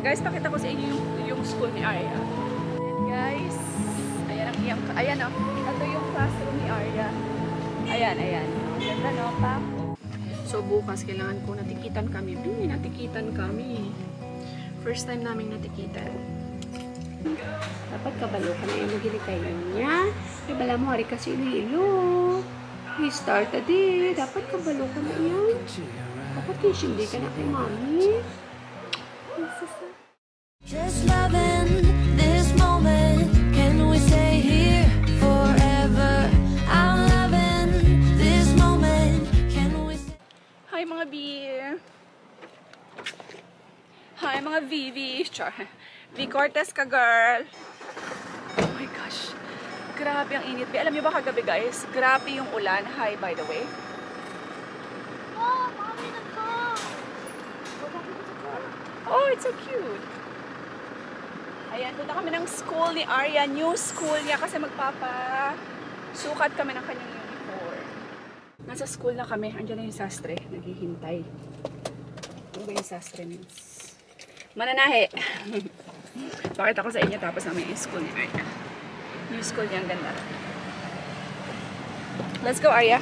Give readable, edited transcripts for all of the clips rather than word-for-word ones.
Guys, pakita ko sa inyo yung school ni Arya. Ayan guys. Ayan o. Ito yung classroom ni Arya. Ayan. Ganda no, pa. So bukas kailangan ko natikitan kami. Natikitan kami. First time namin natikitan. Dapat kabalo ka na yung maghilikay niya. Ibala mo, hari kasi ilo. We started eh. Dapat kabalo ka na yan. Dapat hindi ka na kay mami. Just loving this moment. Can we stay here forever? I'm loving this moment. Can we stay? Hi mga B. Hi mga VV. Char. V Cortez ka girl. Oh my gosh. Grabe ang init. Alam niyo ba kagabi guys? Grabe yung ulan. Hi by the way. Oh, mommy, the car. Oh, it's so cute. Ayan, punta kami ng school ni Arya. New school niya kasi magpapasukat kami ng kanyang uniform. Nasa school na kami. Andiyan na yung sastre. Naghihintay. Ano ba yung sastre means? Mananahe. Pakita ko sa inyo tapos namin yung school ni Arya. New school niya. Ang ganda. Let's go, Arya.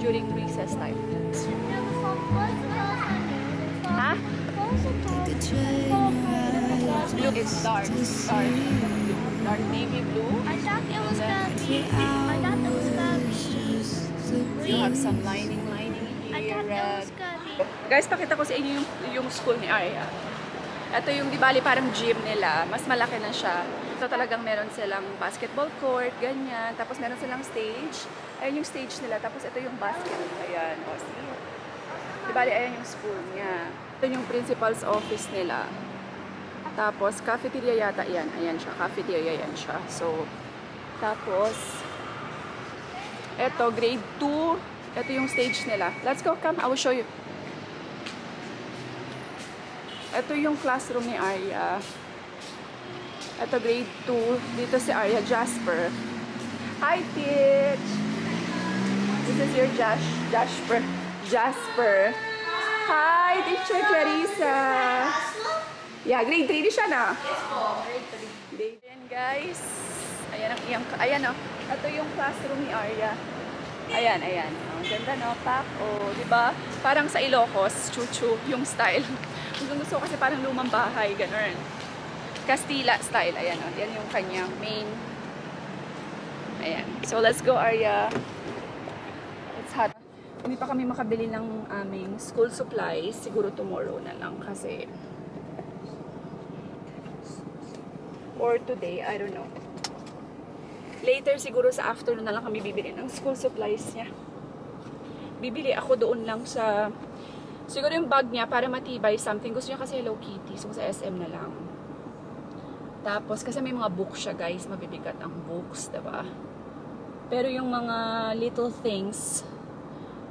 During recess time. Huh? Blue. It's dark. Dark navy blue. I thought it was gonna be. You have some lining here. Guys, pakita ko sa inyo yung school ni Arya. Ito yung di bali parang gym nila. Mas malaki na siya. Ito talagang meron silang basketball court, ganyan. Tapos meron silang stage. Ayan yung stage nila. Tapos ito yung basket. Ayan. O, see? Di bali, ayan yung school niya. Ito yung principal's office nila. Tapos, cafeteria yata yan. Ayan siya. Cafeteria yan siya. So, tapos, ito, grade 2. Ito yung stage nila. Let's go, come. I will show you. Ito yung classroom ni Arya. Ito, grade 2. Dito si Arya Jasper. Hi, Teach! This is your Jasper. Hi, Teacher Clarissa! Yeah, grade 3 din siya na. Grade 3. Ayan, guys. Ayan, o. Ito yung classroom ni Arya. Ayan. Oh, ganda, no? Pak. Oh, diba? Parang sa Ilocos, chuchu, yung style. Gusto kasi parang lumang bahay, ganun. Castilla style. Ayan, o. Yan yung kanyang main. Ayan. So, let's go, Arya. It's hot. Hindi pa kami makabili ng aming school supplies. Siguro tomorrow na lang kasi. Or today, I don't know. Later, siguro sa afternoon na lang kami bibili ng school supplies niya. Bibili ako doon lang sa... Siguro yung bag niya para matibay something. Gusto niya kasi Hello Kitty. So, sa SM na lang. Tapos, kasi may mga books siya, guys. Mabibigat ang books, diba? Pero yung mga little things,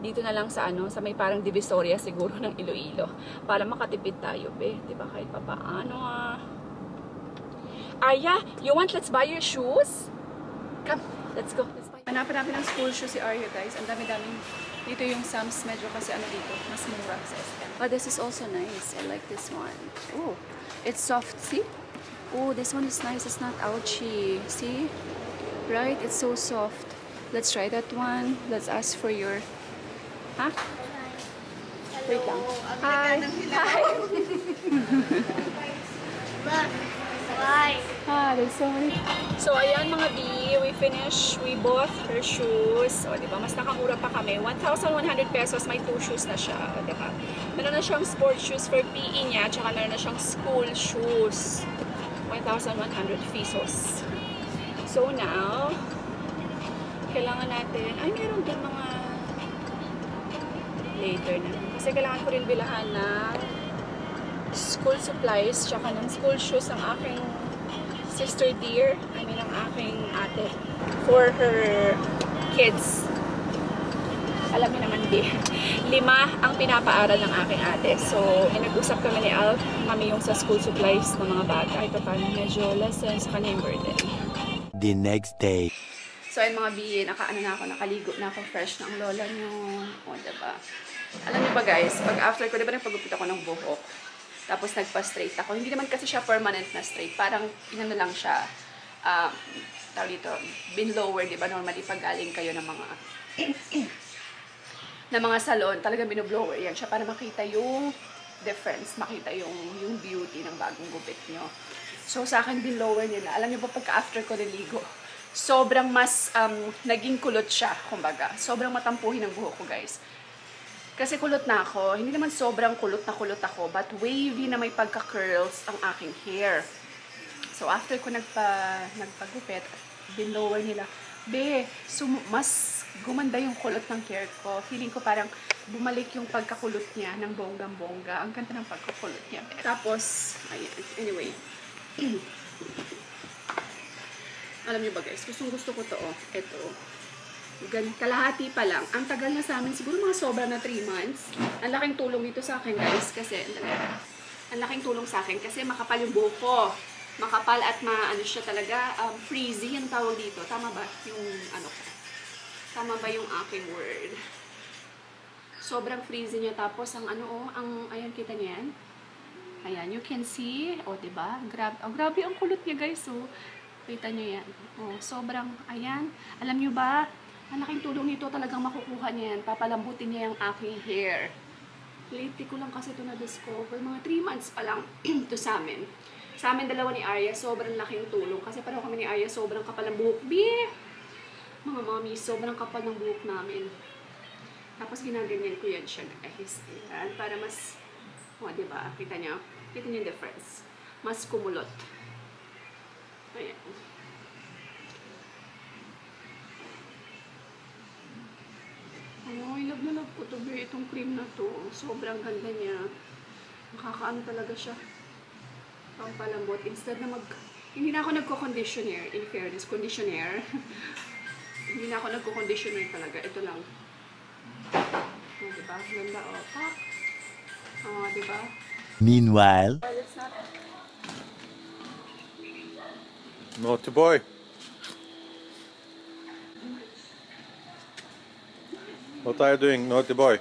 dito na lang sa sa may parang divisoria siguro ng Iloilo. Para makatipid tayo, be. Diba? Kahit pa paano, Arya, you want let's buy your shoes? Come, let's go. Let's buy. Hanapan namin ng school shoes si Arya, guys. Ang dami-daming. Dito yung Sam's medyo kasi dito. Mas mura sa SM. Oh, this is also nice. I like this one. Oh, it's soft. See? Oh, this one is nice. It's not ouchy. See? Right? It's so soft. Let's try that one. Let's ask for your... Huh? Wait lang. Hi! Hi! Ah, there's so many. So, ayan mga B, we finished. We bought her shoes. O, diba? Mas nakamura pa kami. 1,100 pesos. May 2 shoes na siya. O, diba? Meron na siyang sports shoes for PE niya. Tsaka meron na siyang school shoes. 1,100 pesos. So, now, kailangan natin, ay, meron din mga later na. Kasi kailangan ko rin bilahan ng school supplies, tsaka ng school shoes ang aking sister dear, I mean ang aking ate, for her kids. Alam niyo naman din, 5 ang pinapaaral ng aking ate. So, nag-usap kami ni Al, kami yung sa school supplies ng mga bata. Ito pa, medyo less sa kanya yung burden. The next day. So, ayun mga bi, nakaligo na ako, fresh na ang lola nyo. O, diba? Alam niyo ba guys, pag after ko, diba nagpagupit ako ng buhok, tapos nagpa-straight ako. Hindi naman kasi siya permanent na straight. Parang, inano lang siya, tawag dito, bin lower, diba? Normally, pag galing kayo ng mga, ng mga salon, talagang binoblower yan siya para makita yung difference, makita yung beauty ng bagong gupit nyo. So, sa akin, bin lower nila. Alam niyo ba, pagka after ko niligo, sobrang mas naging kulot siya, kumbaga. Sobrang matampuhin ng buhok ko, guys. Kasi kulot na ako. Hindi naman sobrang kulot ako, but wavy na may pagka-curls ang aking hair. So, after ko nagpagupit, binlower nila, mas gumanda yung kulot ng hair ko. Feeling ko parang bumalik yung pagkakulot niya ng bonggang-bongga. Ang ganda ng pagkakulot niya. Tapos, ayan. Anyway. Alam niyo ba guys, gusto ko to, ito. Kalahati pa lang. Ang tagal na sa amin, siguro mga sobra na 3 months. Ang laking tulong dito sa akin guys, kasi, ang laking tulong sa akin kasi makapal yung buhok ko. Makapal at ano siya talaga, frizzy yung tawag dito. Tama ba yung, tama ba yung aking word? Sobrang frizzy niya, tapos ang ayan, kita niya yan? Ayan, you can see, diba? Grabe ang kulot niya guys, kita nyo yan. Sobrang, ayan. Alam nyo ba, ang laking tulong nito talagang makukuha niya yan. Papalambutin niya yung aking hair. Lately ko lang kasi ito na-discover. Mga 3 months pa lang ito sa amin. Sa amin dalawa ni Arya, sobrang laking tulong. Kasi pareho kami ni Arya, sobrang kapal ng buhok. Mga mami, sobrang kapal ng buhok namin. Tapos ginaganyan ko yan siya guys. Ayan, para mas, diba? Kita nyo? Kita nyo yung difference. Mas kumulot. Ayan. I love na love ko to itong cream na to. Sobrang ganda niya. Nakakaano talaga siya. Pampalambot. Instead na hindi na ako nagko-conditioner. In fairness, conditioner. Hindi na ako nagko-conditioner talaga. Ito lang. Diba? Ganda pak. Diba? Meanwhile, Naughty boy. What are you doing, naughty boy?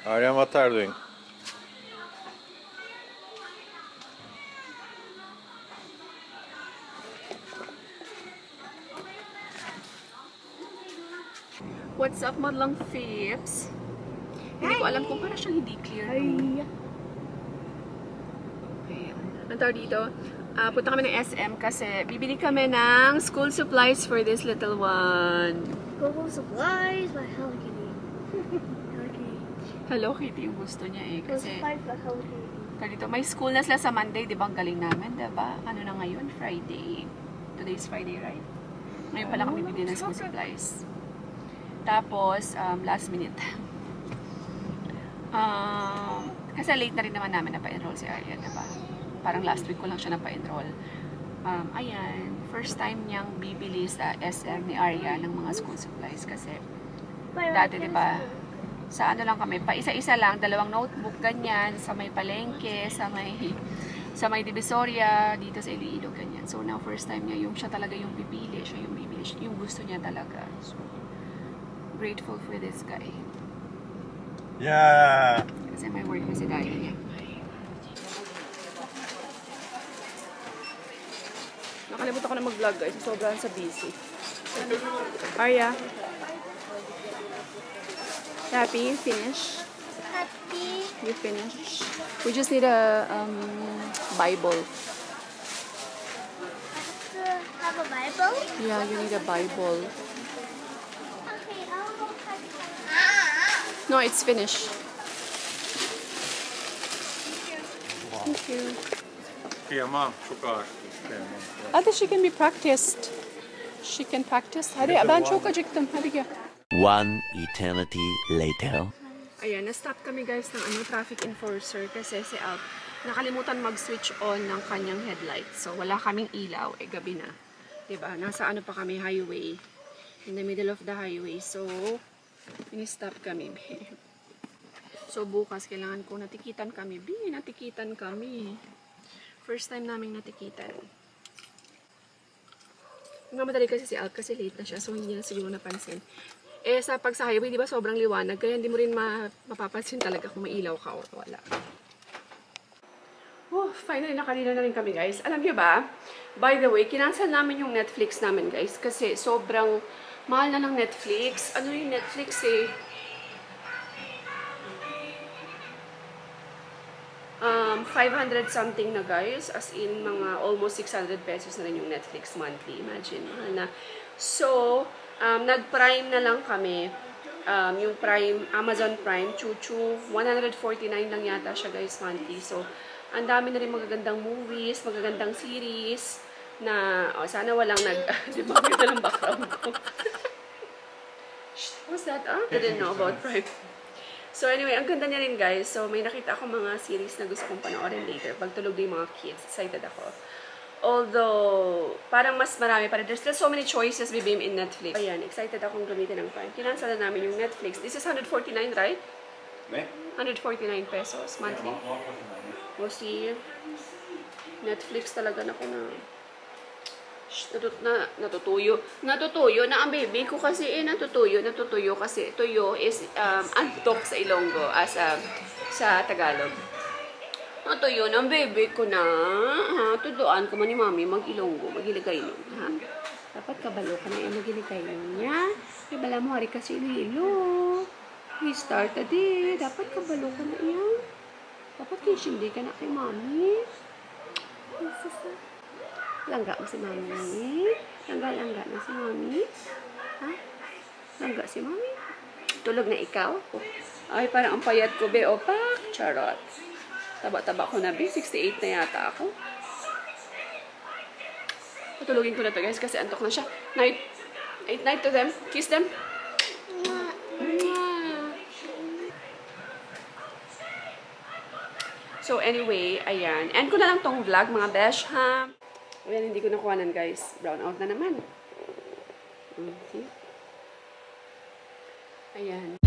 Aryan, what are you doing? What's up, madlang Fips? Hindi ko alam kung parang siyang hindi clear. Ayan. Ang tawag dito? Punta kami ng SM kasi bibili kami ng school supplies for this little one. School supplies by Hello Kitty. Hello Kitty. Hello Kitty yung gusto niya eh. School Kasi supplies by Hello Kitty. dito, may school na sila sa Monday, di ba? Ang galing namin, di ba? Ano na ngayon? Friday. Today's Friday, right? Ngayon pala kami bibili ng school supplies. Tapos, last minute. Kasi late na rin naman namin na pa-enroll si Arya, di ba? Parang last week ko lang siya napa-enroll. Ayan, first time niyang bibili sa SM ni Arya ng mga school supplies kasi dati, di ba, sa ano lang kami, pa isa-isa lang, 2 notebook, ganyan, sa may palengke, sa may Divisoria, dito sa Iloilo, ganyan. So now, first time niya, siya talaga yung pipili, siya yung bibili, yung gusto niya talaga. So, grateful for this guy. Yeah. Kasi may work na si Daya niya. Nakalimutan ko na mag-vlog guys. Sobrang sa busy. Arya. Happy? You finish? Happy. You finish? We just need a Bible. Have a Bible? Yeah, you need a Bible. Okay, I'll go have No, it's finished. Thank you. Tema, şukar. Hadi she can be practiced. She can practice. Hadi ben çok acıktım. Hadi gel. one eternity later. Ayan, na-stop kami guys ng traffic enforcer kasi si Alp nakalimutan mag-switch on ng kanyang headlights. So wala kaming ilaw, gabi na. 'Di ba? Nasa pa kami, highway. In the middle of the highway. So ini-stop kami. So bukas kailangan ko natikitan kami. Natikitan kami. First time naming natikitan. Mamadali kasi si Alp kasi late na siya, so hindi niya siguro napansin. Eh, pag sa highway, di ba, sobrang liwanag, kaya hindi mo rin mapapansin talaga kung may ilaw ka o wala. Oh, finally, nakalina na rin kami, guys. Alam niyo ba, by the way, kinansel namin yung Netflix namin, guys, kasi sobrang mahal na ng Netflix. Ano yung Netflix, eh? 500 something na, guys. As in, mga almost 600 pesos na rin yung Netflix monthly. Imagine, mahal na. So, nag-Prime na lang kami. Yung Prime, Amazon Prime, chuchu, 149 lang yata siya, guys, monthly. So, ang dami na rin magagandang movies, magagandang series, na, sana walang di ba, ganda ng background ko. What's that? I didn't know about Prime. So, anyway, ang ganda niya rin, guys. So, may nakita ako mga series na gusto kong panoorin later. Pag tulog din mga kids, excited ako. Although, parang mas marami pa rin. There's so many choices, BBM, in Netflix. Ayan, excited akong gamitin ng Prime. Kinansala namin yung Netflix. This is 149, right? 149 pesos monthly. O, see, Netflix talaga na ko na. Natutuyo na ang baby ko kasi natutuyo kasi tuyo is antok sa Ilonggo as sa Tagalog. Natuyo na ang baby ko na tuduan ko man ni mami mag-Ilonggo, mag-Iligay nun, ha. Dapat kabalo ka na mag-Iligay nun, ya. Ibala mo hari kasi Iloilo. We started eh. Dapat kabalo ka na yan. Dapat kishindi ka na kay mami. Langga mo si mami? Langga na si mami? Ha? Langga si mami? Tulog na ikaw? Ay, parang ang payat ko, be. Opak! Charot. Taba-taba ko na, be. 68 na yata ako. Patulogin ko na to, guys, kasi antok na siya. Night. Night to them. Kiss them. So, anyway, ayan. End ko na lang tong vlog, mga besh, ha? Ayan, hindi ko nakuhanan, guys. Brown out na naman. See? Ayan.